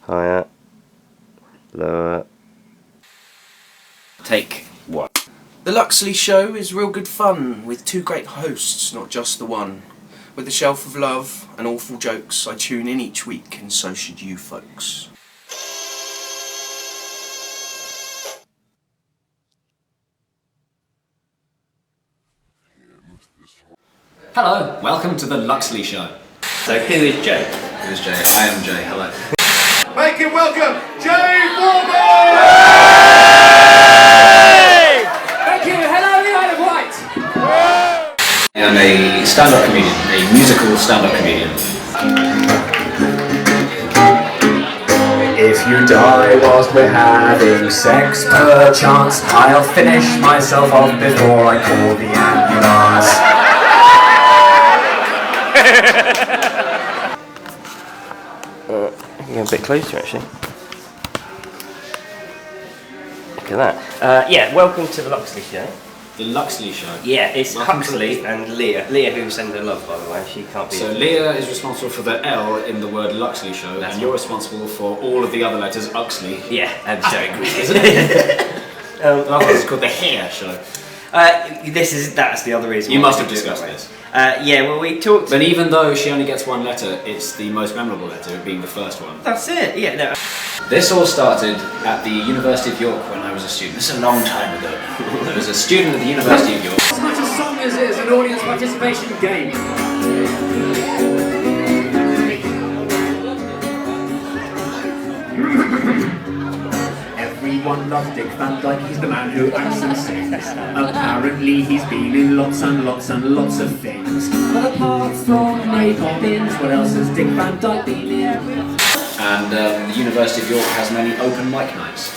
Higher. Lower. Take one. The Luxley Show is real good fun, with two great hosts, not just the one. With a shelf of love and awful jokes, I tune in each week, and so should you folks. Hello, welcome to the Luxley Show. So who is Jay? Who is Jay? I am Jay, hello. Make it welcome, Jay Foreman! Thank you, hello the Isle of Wight! I am a stand-up comedian, a musical stand-up comedian. If you die whilst we're having sex, perchance I'll finish myself off before I call the ambulance. You're a bit closer actually. Look at that. Yeah, welcome to the Luxley Show. The Luxley Show? Yeah, it's Welcome Huxley and Leah. Leah who sends her love, by the way. She can't be... So Leah is responsible for the L in the word Luxley Show, and you're responsible for all of the other letters, Huxley. Yeah, absolutely. Isn't it? Otherwise it's called the Hair Show. That's the other reason. You must have discussed this. Yeah, well we talked... But even though she only gets one letter, it's the most memorable letter, being the first one. That's it, yeah, no. This all started at the University of York when I was a student. This is a long time ago. I was a student at the University of York. As much a song as it is an audience participation game. Everyone loves Dick Van Dyke, he's the man who acts and sings. Apparently he's been in lots and lots and lots of things. But apart from Ray Poppins, what else has Dick Van Dyke been in? And the University of York has many open mic nights.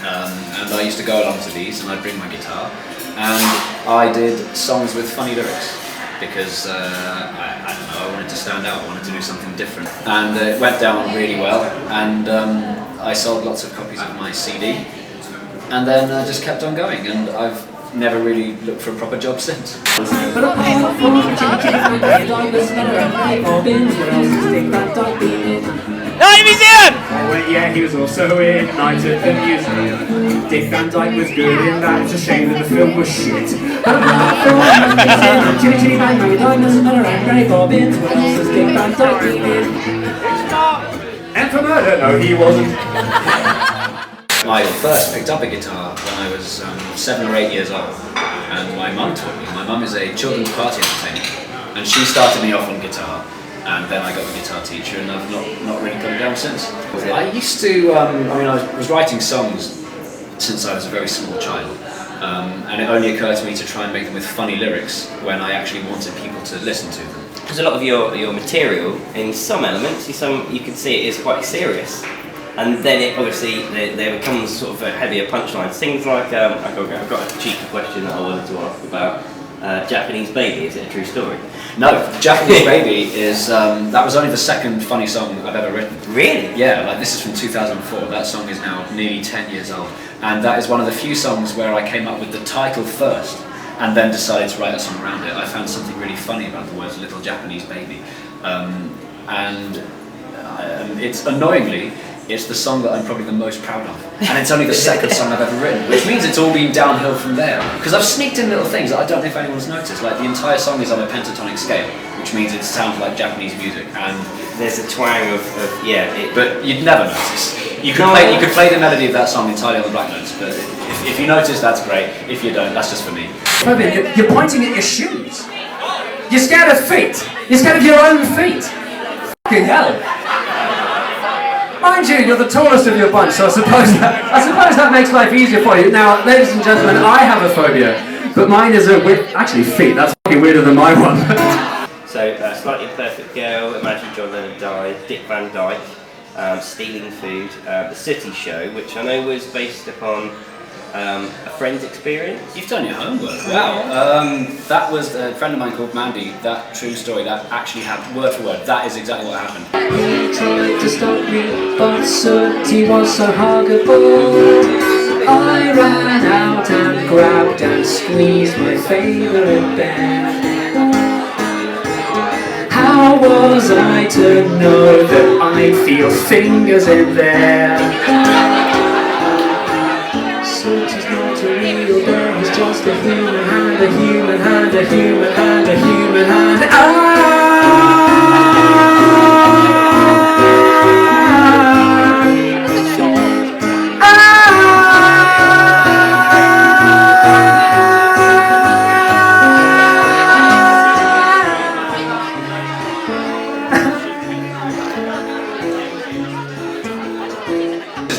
And I used to go along to these, and I'd bring my guitar. And I did songs with funny lyrics, because, I don't know, I wanted to stand out, I wanted to do something different. And it went down really well, and I sold lots of copies of my CD. And then I just kept on going, and I've never really looked for a proper job since. But apart from Dick Van Dyke, there's Ray Poppins, what else has Dick Van Dyke been in? Night Museum! Oh well, yeah, he was also in Night at the Museum. Dick Van Dyke was good in that, it's a shame that the film was shit. But apart from Chitty Chitty Bang Bang Diamonds, and Ray Poppins, what else has Dick Van Dyke been in? And for murder, no he wasn't. I first picked up a guitar when I was 7 or 8 years old, and my mum taught me. My mum is a children's party entertainer, and she started me off on guitar. And then I got a guitar teacher, and I've not really put it down since. I used to, I was writing songs since I was a very small child, and it only occurred to me to try and make them with funny lyrics when I actually wanted people to listen to them. Because a lot of your material, in some elements, you can see it is quite serious. And then it obviously, there becomes sort of a heavier punchline. Things like, I've got a cheeky question that I wanted to ask about Japanese Baby. Is it a true story? No, Japanese Baby is, that was only the second funny song I've ever written. Really? Yeah, like this is from 2004, that song is now nearly 10 years old. And that is one of the few songs where I came up with the title first, and then decided to write a song around it. I found something really funny about the words Little Japanese Baby. It's annoyingly, it's the song that I'm probably the most proud of. And it's only the second song I've ever written, which means it's all been downhill from there. Because I've sneaked in little things that I don't know if anyone's noticed. Like the entire song is on a pentatonic scale, which means it sounds like Japanese music. And there's a twang of but you'd never notice. You could play the melody of that song entirely on the black notes, but if you notice, that's great. If you don't, that's just for me. You're pointing at your shoes. You're scared of feet. You're scared of your own feet. Fucking hell. Mind you, you're the tallest of your bunch, so I suppose that makes life easier for you. Now, ladies and gentlemen, I have a phobia, but mine is actually feet. That's fucking weirder than my one. So, Slightly Imperfect Girl, Imagine John Lennon Died, Dick Van Dyke, Stealing Food, The City Show, which I know was based upon a friend's experience. You've done your homework. Wow. That was a friend of mine called Mandy. That true story, that actually happened, word for word. That is exactly what happened. He tried to stop me, but Sooty was so huggable. I ran out and grabbed and squeezed my favourite bear. How was I to know that might feel fingers in there. Such is not a real bear, it's just a human hand, a human hand, a human hand, a human hand.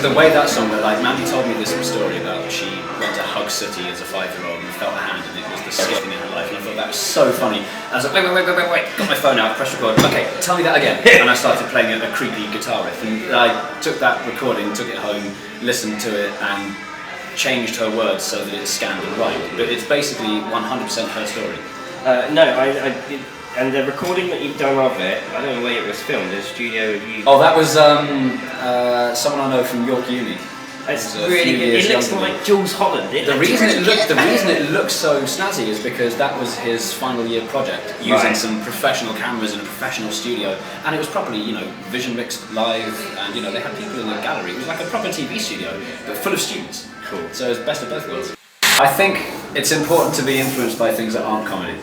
The way that song, like Mandy told me this story about she went to Huxley as a 5-year-old and felt a hand and it was the scariest thing in her life, and I thought that was so funny. I was like, wait, got my phone out, press record, okay, tell me that again. And I started playing a creepy guitar riff, and I took that recording, took it home, listened to it and changed her words so that it scanned and right. But it's basically 100% her story. No, I did. And the recording that you've done of it, I don't know where it was filmed, a studio of you. Oh, that was someone I know from York Uni. It's really good. It looks like Jules Holland. The reason it looks so snazzy is because that was his final year project, using some professional cameras in a professional studio, and it was properly, vision mixed live, and they had people in the gallery. It was like a proper TV studio, but full of students. Cool. So it's best of both worlds. I think it's important to be influenced by things that aren't comedy.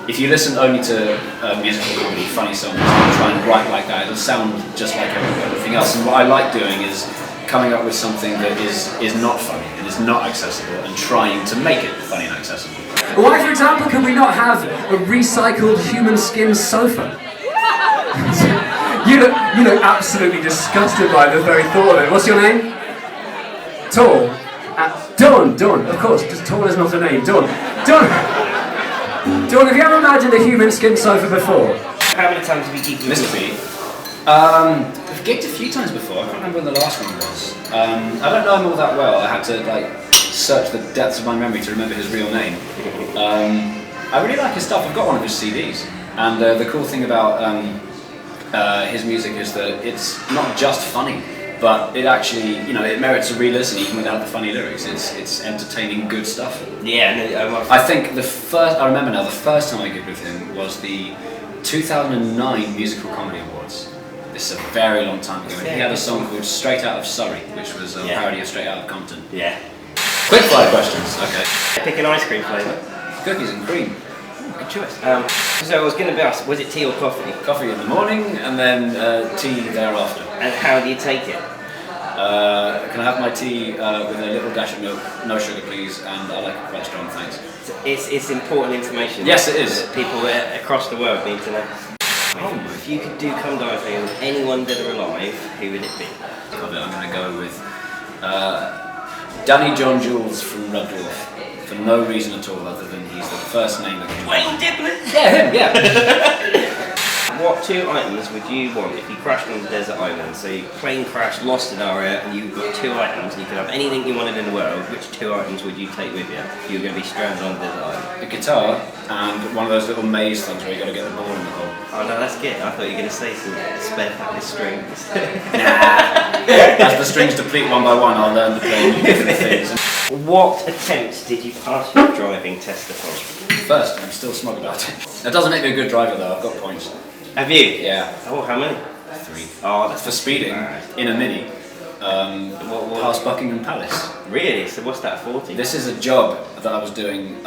If you listen only to musical comedy, funny songs, and try and write like that, it'll sound just like everything else. And what I like doing is coming up with something that is not funny and is not accessible, and trying to make it funny and accessible. Why, for example, can we not have a recycled human skin sofa? you look absolutely disgusted by the very thought of it. What's your name? Tall. Dawn. Of course, just tall is not a name. Dawn, have you ever imagined a human skin sofa before? How many times have you gigged? Mr. B. I've gigged a few times before. I can't remember when the last one was. I don't know him all that well. I had to search the depths of my memory to remember his real name. I really like his stuff. I've got one of his CDs, and the cool thing about his music is that it's not just funny, but it actually, it merits a re-listen even without the funny lyrics. It's entertaining, good stuff. Yeah, I think I remember now, the first time I gigged with him was the 2009 Musical Comedy Awards. This is a very long time ago, and he had a song called Straight Out of Surrey, which was a parody of Straight Out of Compton. Yeah. Quick fire questions, okay. Pick an ice cream flavour. Cookies and cream. Good choice. So I was going to ask, was it tea or coffee? Coffee in the morning, and then tea thereafter. And how do you take it? Can I have my tea with a little dash of milk, no sugar please, and I like it quite strong, thanks. It's important information. Yes, it is. That people across the world need to know. If you could do Come Dine with me with anyone dead or alive, who would it be? I'm going to go with Danny John Jules from Rudolph, for no reason at all other than he's the first name that came up. Wayne Diblett? Yeah, him, yeah. What 2 items would you want if you crashed on a desert island? So you plane crashed, lost scenario, and you've got 2 items, and you could have anything you wanted in the world. Which 2 items would you take with you if you were going to be stranded on a desert island? A guitar and one of those little maze things where you got to get the ball in the hole. Oh no, that's good. I thought you were going to say some spare packet strings. As the strings deplete one by one, I'll learn to play different things. What attempt did you pass your driving test upon? First, I'm still smug about it. That doesn't make me a good driver though, I've got points. Have you? Yeah. Oh, how many? 3. Oh, that's for speeding in a Mini past Buckingham Palace. Really? So what's that, 40? This is a job that I was doing,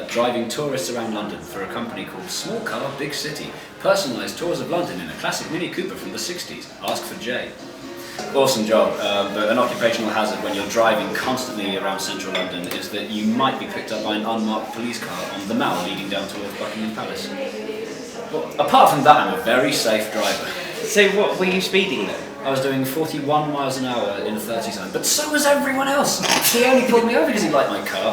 driving tourists around London for a company called Small Car, Big City. Personalised tours of London in a classic Mini Cooper from the 60s. Ask for Jay. Awesome job, but an occupational hazard when you're driving constantly around central London is that you might be picked up by an unmarked police car on the Mall leading down towards Buckingham Palace. Well, apart from that, I'm a very safe driver. So what, were you speeding then? I was doing 41 miles an hour in a 30 zone, but so was everyone else. He only pulled me over because he liked my car.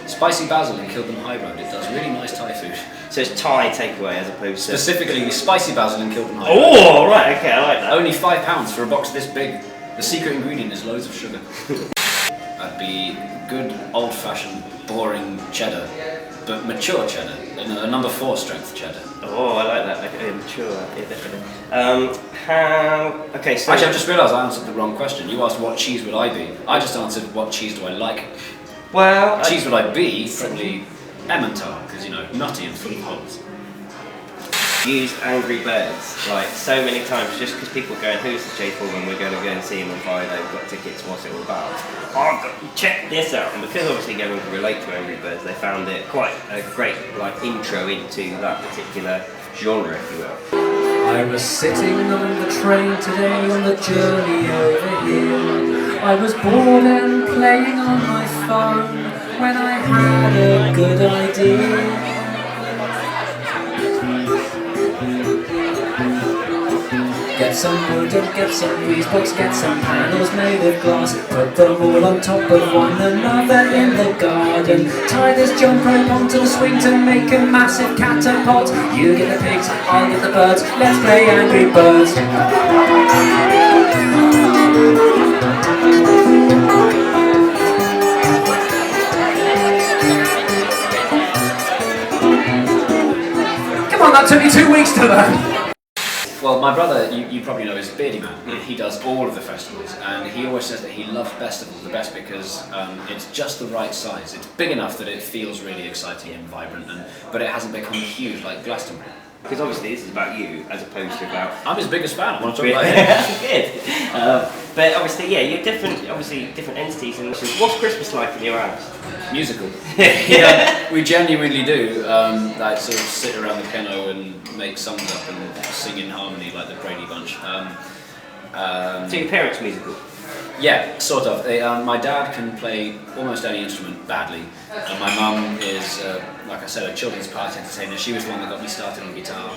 Spicy basil in Kilburn High Road, it does really nice Thai food. So it's Thai takeaway as opposed to... Specifically, spicy basil in Kilburn High Road. Oh, right, okay, I like that. Only £5 for a box this big. The secret ingredient is loads of sugar. I'd be good, old-fashioned, boring cheddar, but mature cheddar, a number 4 strength cheddar. Oh, I like that. Okay, mature. Yeah, definitely. Okay, so... Actually, I've just realised I answered the wrong question. You asked what cheese would I be. I just answered what cheese do I like. Well... What cheese would I be? Probably Emmental, because, nutty and full of holes. Use Angry Birds like so many times just because people are going, who's the Jay Foreman, we're going to go and see him on Friday, we've got tickets, what's it all about? Oh, check this out. And because obviously everyone can relate to Angry Birds, they found it quite a great like intro into that particular genre, if you will. I was sitting on the train today on the journey over here. I was bored and playing on my phone when I had a good idea. Get some wood and get some grease box, get some panels made of glass, put them all on top of one another in the garden. Tie this jump rope onto the swing to make a massive catapult. You get the pigs, I'll get the birds, let's play Angry Birds. Come on, that took me 2 weeks to learn. Well, my brother, you probably know, is Beardy Man. He does all of the festivals, and he always says that he loves festivals the best because it's just the right size. It's big enough that it feels really exciting and vibrant, but it hasn't become huge like Glastonbury. Because obviously this is about you as opposed to about... I'm his biggest fan, I want to talk about him. Good. But obviously, yeah, you're different entities. And what's Christmas like in your house? Musical. Yeah, we genuinely do. Like sort of sit around the piano and make songs up and sing in harmony like the Brady Bunch. So your parents musical? Yeah, sort of. My dad can play almost any instrument badly, and my mum is, like I said, a children's party entertainer. She was the one that got me started on guitar.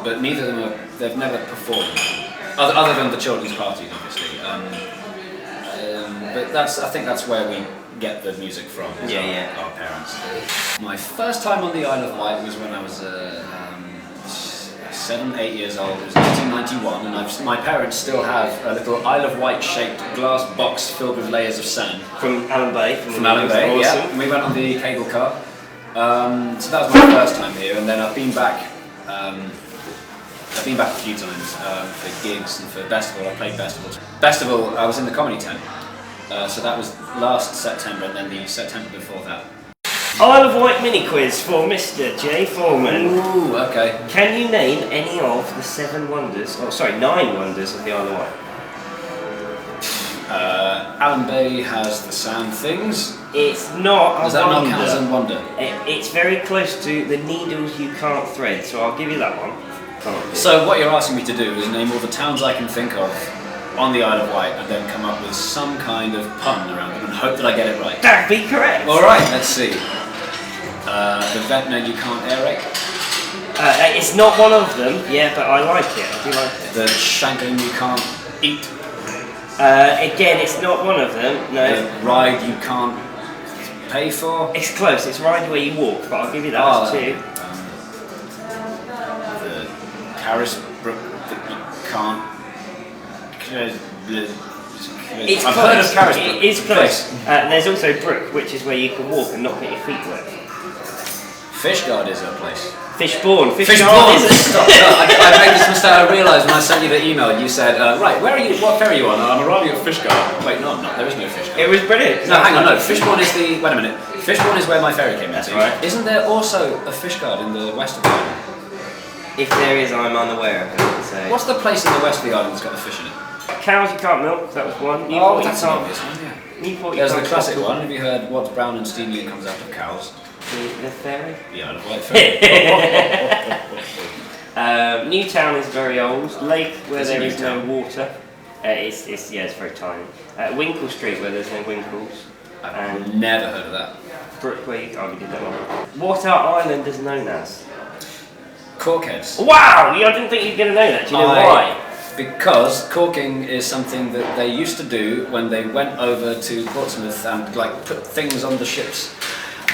But neither of them they've never performed, other than the children's parties, obviously. But I think that's where we get the music from, our parents. My first time on the Isle of Wight was when I was 7, 8 years old. It was 1991, and my parents still have a little Isle of Wight shaped glass box filled with layers of sand. From Allen Bay? From Allen Bay, awesome. Yeah. And we went on the cable car. So that was my first time here, and then I've been back a few times for gigs and for festival. I played festivals. Festival, I was in the comedy tent. So that was last September, and then the September before that. Isle of Wight mini quiz for Mr. Jay Foreman. Ooh, okay. Can you name any of the 9 wonders of the Isle of Wight? Allen Bay has the sand things. It's not Does that not count as a wonder? It's very close to the needles you can't thread, so I'll give you that one. So what you're asking me to do is name all the towns I can think of on the Isle of Wight and then come up with some kind of pun around them and hope that I get it right. That'd be correct. Alright, let's see. The Ventnor you can't aerate. It's not one of them, yeah, but I like it. I do like it. The Shanklin you can't eat. Again, it's not one of them, no. The Ryde you can't pay for. It's close, it's Ryde where you walk, but I'll give you that as 2. The Carisbrooke that you can't... It's I've close. heard of Carisbrooke. It is close. There's also Brook, which is where you can walk and not get your feet wet. Fishguard is a place. Fishbourne. Fishbourne! Stop. I made this mistake. I realised when I sent you the email, you said, right, where are you? What ferry are you on? I'm arriving at Fishguard. Wait, no, I'm not. There is no Fishguard. It was brilliant. No, hang on, no. Fishbourne is the... Wait a minute. Fishbourne is where my ferry came into. Right. Isn't there also a Fishguard in the west of the island? If there is, I'm unaware of it. So. What's the place in the west of the island that's got the fish in it? Cows you can't milk, that was one. Newport, that's an obvious one, yeah. Newport, There's the classic one. Have you heard What's Brown and Steamy and Comes Out of Cows? The ferry? The Isle of Wight ferry. Newtown is very old. Lake where there is no Newtown? water. It's very tiny. Winkle Street where there's no winkles. I've never heard of that. Brook where you did that one. What are islanders known as? Corkheads. Wow! I didn't think you'd gonna know that. Do you know why? Because corking is something that they used to do when they went over to Portsmouth and like put things on the ships.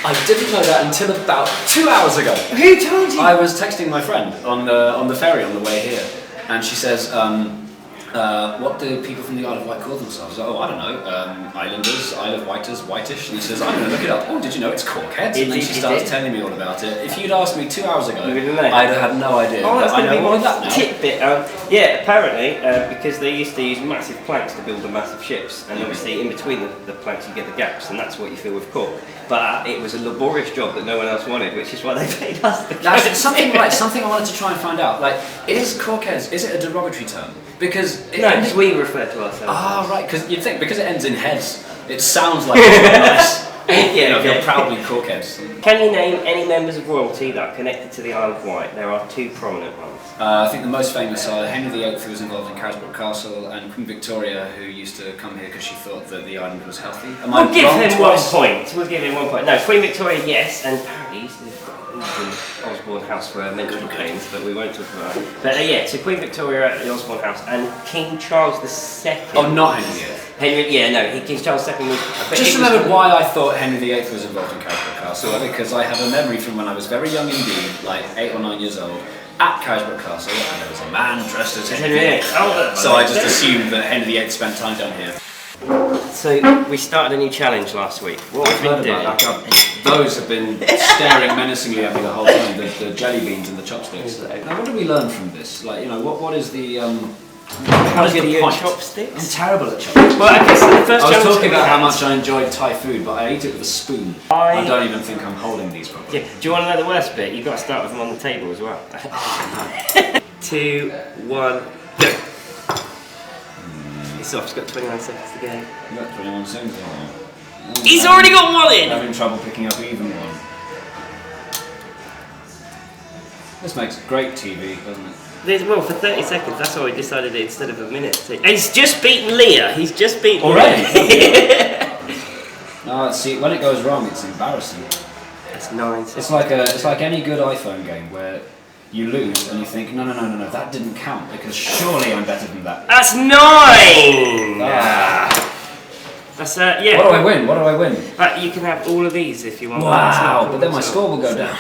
I didn't know that until about 2 hours ago. Who told you? I was texting my friend on the ferry on the way here, and she says, what do people from the Isle of Wight call themselves? Oh, I don't know. Islanders, Isle of Wighters, Whitish. And he says, I'm going to look it up. Oh, did you know it's Corkheads? And then she starts telling me all about it. If you'd asked me 2 hours ago, I'd have had no idea. Oh, that's going to be more my tidbit. Yeah, apparently, because they used to use massive planks to build the massive ships, and obviously in between the planks you get the gaps, and that's what you fill with cork. But it was a laborious job that no one else wanted, which is why they paid us. Something I wanted to try and find out. Like, is Corkheads, is it a derogatory term? Because because we refer to ourselves. Ah, right. Because you'd think because it ends in heads, it sounds like it's nice. Yeah, you're proudly Corkheads. Can you name any members of royalty that are connected to the Isle of Wight? There are 2 prominent ones. I think the most famous are Henry VIII, who was involved in Carisbrooke Castle, and Queen Victoria, who used to come here because she thought that the island was healthy. We'll give him 1 point. We'll give him 1 point. No, Queen Victoria, yes, and apparently they've got the Osborne House for mental claims, but we won't talk about that. But yeah, so Queen Victoria at the Osborne House and King Charles II. Oh, not Henry VIII. King Charles II was... Just remembered why I thought Henry VIII was involved in Carisbrooke Castle, because I have a memory from when I was very young indeed, like 8 or 9 years old, at Carisbrooke Castle, and there was a man dressed as Henry VIII. So I just assumed that Henry VIII spent time down here. So we started a new challenge last week. What have we been doing? Those have been staring menacingly at me the whole time, the jelly beans and the chopsticks. Now, what did we learn from this? Like, you know, what is the... How is the point? Chopsticks? I'm terrible at chopsticks. Well, okay, so the first I was talking about how much I enjoyed Thai food, but I ate it with a spoon. I don't even think I'm holding these properly. Yeah. Do you want to know the worst bit? You've got to start with them on the table as well. 2, 1, go. It's off, it's got 29 seconds to go. You've got 21 seconds. He's already got 1 in! I'm having trouble picking up even one. This makes great TV, doesn't it? Well, for 30 seconds, that's why we decided it instead of a minute. And he's just beaten Leah. He's just beaten already. No, see, when it goes wrong, it's embarrassing. That's 9 seconds. It's like any good iPhone game where you lose and you think, no, that didn't count because surely I'm better than that. That's 9. That's yeah. What do I win? You can have all of these if you want. Wow, but then my score will go down.